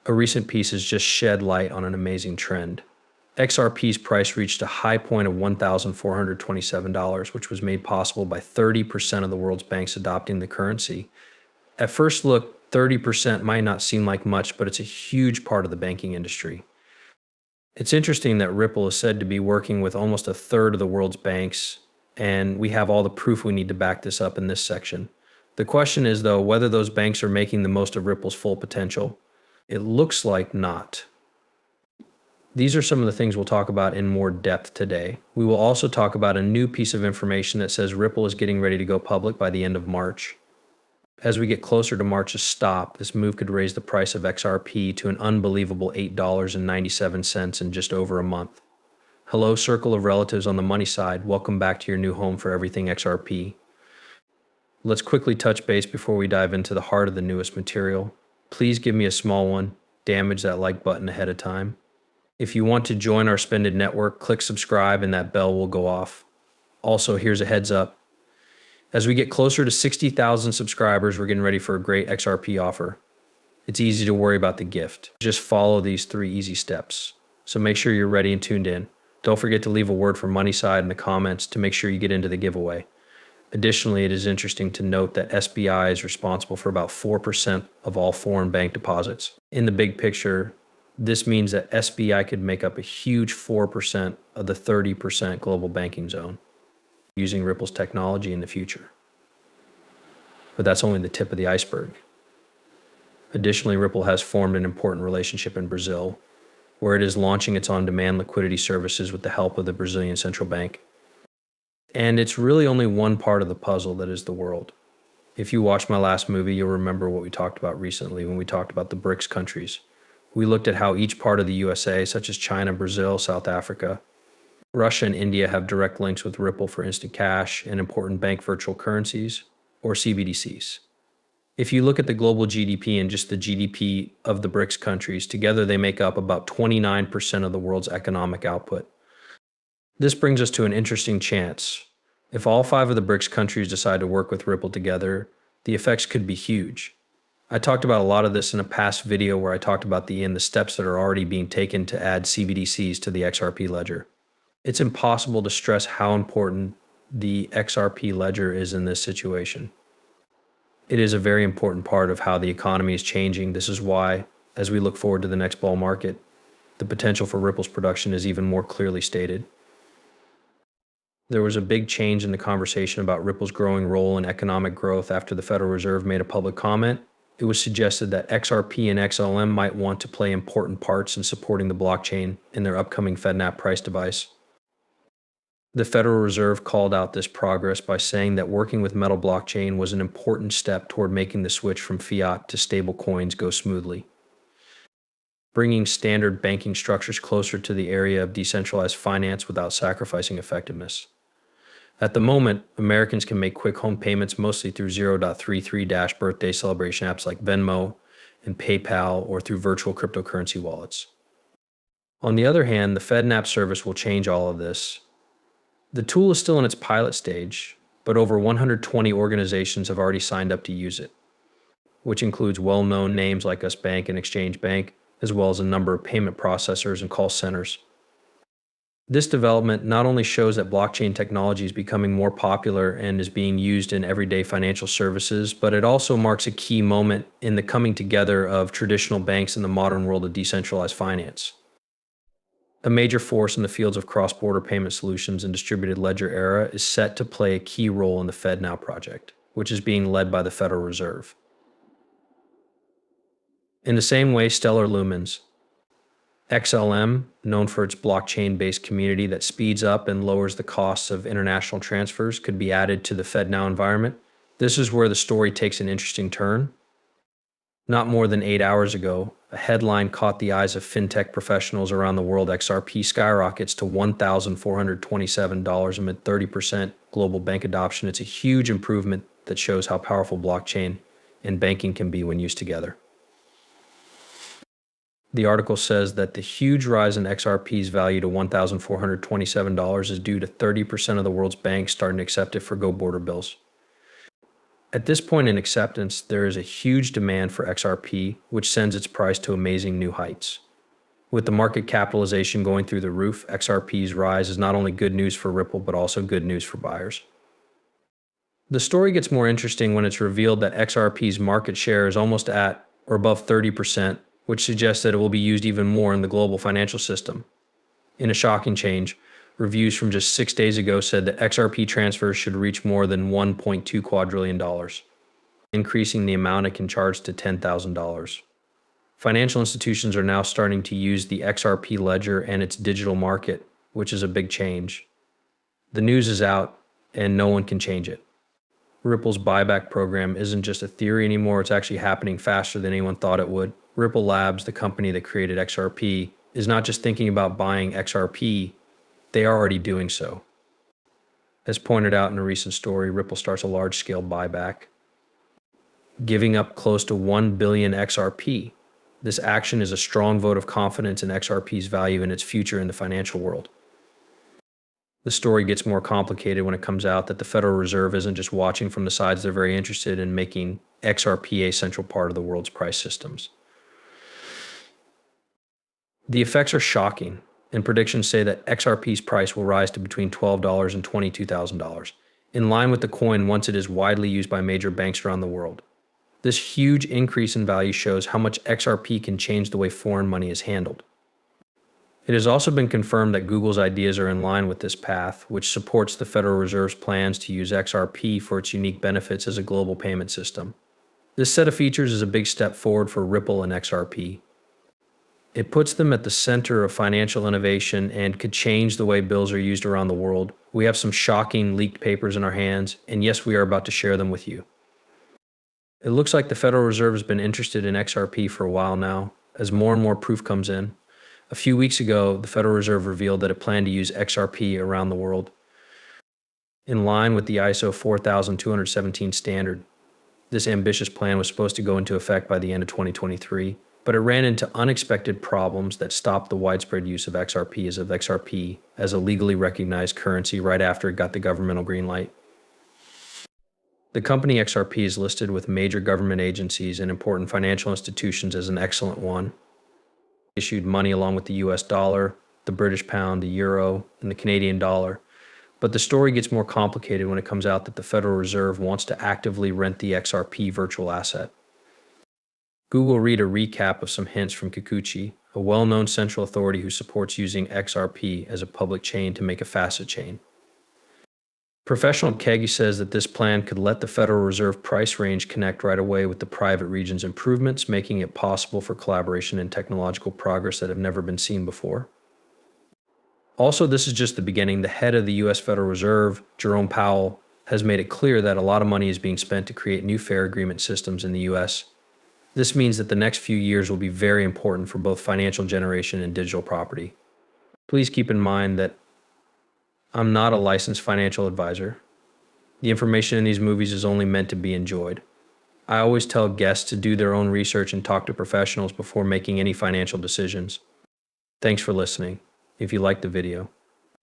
A recent piece has just shed light on an amazing trend. XRP's price reached a high point of $1,427, which was made possible by 30% of the world's banks adopting the currency. At first look, 30% might not seem like much, but it's a huge part of the banking industry. It's interesting that Ripple is said to be working with almost a third of the world's banks, and we have all the proof we need to back this up in this section. The question is, though, whether those banks are making the most of Ripple's full potential. It looks like not. These are some of the things we'll talk about in more depth today. We will also talk about a new piece of information that says Ripple is getting ready to go public by the end of March. As we get closer to March's stop, this move could raise the price of XRP to an unbelievable $8.97 in just over a month. Hello, circle of relatives on the money side. Welcome back to your new home for everything XRP. Let's quickly touch base before we dive into the heart of the newest material. Please give me a small one. Damage that like button ahead of time. If you want to join our Spended network, click subscribe and that bell will go off. Also, here's a heads up. As we get closer to 60,000 subscribers, we're getting ready for a great XRP offer. It's easy to worry about the gift. Just follow these 3 easy steps. So make sure you're ready and tuned in. Don't forget to leave a word for Money Side in the comments to make sure you get into the giveaway. Additionally, it is interesting to note that SBI is responsible for about 4% of all foreign bank deposits. In the big picture, this means that SBI could make up a huge 4% of the 30% global banking zone using Ripple's technology in the future. But that's only the tip of the iceberg. Additionally, Ripple has formed an important relationship in Brazil, where it is launching its on-demand liquidity services with the help of the Brazilian central bank. And it's really only one part of the puzzle that is the world. If you watched my last movie, you'll remember what we talked about recently when we talked about the BRICS countries. We looked at how each part of the USA, such as China, Brazil, South Africa, Russia, and India have direct links with Ripple for instant cash and important bank virtual currencies, or CBDCs. If you look at the global GDP and just the GDP of the BRICS countries, together they make up about 29% of the world's economic output. This brings us to an interesting chance. If all 5 of the BRICS countries decide to work with Ripple together, the effects could be huge. I talked about a lot of this in a past video where I talked about the steps that are already being taken to add CBDCs to the XRP ledger. It's impossible to stress how important the XRP ledger is in this situation. It is a very important part of how the economy is changing. This is why, as we look forward to the next bull market, the potential for Ripple's production is even more clearly stated. There was a big change in the conversation about Ripple's growing role in economic growth after the Federal Reserve made a public comment. It was suggested that XRP and XLM might want to play important parts in supporting the blockchain in their upcoming FedNap price device. The Federal Reserve called out this progress by saying that working with Metal blockchain was an important step toward making the switch from fiat to stable coins go smoothly, bringing standard banking structures closer to the area of decentralized finance without sacrificing effectiveness. At the moment, Americans can make quick home payments mostly through 0.33 birthday celebration apps like Venmo and PayPal or through virtual cryptocurrency wallets. On the other hand, the FedNap service will change all of this. The tool is still in its pilot stage, but over 120 organizations have already signed up to use it, which includes well-known names like Us.Bank and Exchange Bank, as well as a number of payment processors and call centers. This development not only shows that blockchain technology is becoming more popular and is being used in everyday financial services, but it also marks a key moment in the coming together of traditional banks in the modern world of decentralized finance. A major force in the fields of cross-border payment solutions and distributed ledger era is set to play a key role in the FedNow project, which is being led by the Federal Reserve. In the same way, Stellar Lumens, XLM, known for its blockchain-based community that speeds up and lowers the costs of international transfers, could be added to the FedNow environment. This is where the story takes an interesting turn. Not more than 8 hours ago, a headline caught the eyes of fintech professionals around the world. XRP skyrockets to $1,427 amid 30% global bank adoption. It's a huge improvement that shows how powerful blockchain and banking can be when used together. The article says that the huge rise in XRP's value to $1,427 is due to 30% of the world's banks starting to accept it for go border bills. At this point in acceptance, there is a huge demand for XRP, which sends its price to amazing new heights. With the market capitalization going through the roof, XRP's rise is not only good news for Ripple, but also good news for buyers. The story gets more interesting when it's revealed that XRP's market share is almost at or above 30%, which suggests that it will be used even more in the global financial system. In a shocking change, reviews from just 6 days ago said that XRP transfers should reach more than $1.2 quadrillion, increasing the amount it can charge to $10,000. Financial institutions are now starting to use the XRP ledger and its digital market, which is a big change. The news is out, and no one can change it. Ripple's buyback program isn't just a theory anymore, it's actually happening faster than anyone thought it would. Ripple Labs, the company that created XRP, is not just thinking about buying XRP, they are already doing so. As pointed out in a recent story, Ripple starts a large-scale buyback, giving up close to 1 billion XRP. This action is a strong vote of confidence in XRP's value and its future in the financial world. The story gets more complicated when it comes out that the Federal Reserve isn't just watching from the sides, they're very interested in making XRP a central part of the world's price systems. The effects are shocking, and predictions say that XRP's price will rise to between $12 and $22,000, in line with the coin once it is widely used by major banks around the world. This huge increase in value shows how much XRP can change the way foreign money is handled. It has also been confirmed that Google's ideas are in line with this path, which supports the Federal Reserve's plans to use XRP for its unique benefits as a global payment system. This set of features is a big step forward for Ripple and XRP. It puts them at the center of financial innovation and could change the way bills are used around the world. We have some shocking leaked papers in our hands, and yes, we are about to share them with you. It looks like the Federal Reserve has been interested in XRP for a while now, as more and more proof comes in. A few weeks ago, the Federal Reserve revealed that it planned to use XRP around the world, in line with the ISO 4217 standard. This ambitious plan was supposed to go into effect by the end of 2023, but it ran into unexpected problems that stopped the widespread use of XRP as a legally recognized currency right after it got the governmental green light. The company XRP is listed with major government agencies and important financial institutions as an excellent one. Issued money along with the US dollar, the British pound, the euro, and the Canadian dollar. But the story gets more complicated when it comes out that the Federal Reserve wants to actively rent the XRP virtual asset. Google read a recap of some hints from Kikuchi, a well-known central authority who supports using XRP as a public chain to make a facet chain. Professional Kegi says that this plan could let the Federal Reserve price range connect right away with the private region's improvements, making it possible for collaboration and technological progress that have never been seen before. Also, this is just the beginning. The head of the U.S. Federal Reserve, Jerome Powell, has made it clear that a lot of money is being spent to create new fair agreement systems in the U.S. This means that the next few years will be very important for both financial generation and digital property. Please keep in mind that I'm not a licensed financial advisor. The information in these movies is only meant to be enjoyed. I always tell guests to do their own research and talk to professionals before making any financial decisions. Thanks for listening. If you liked the video,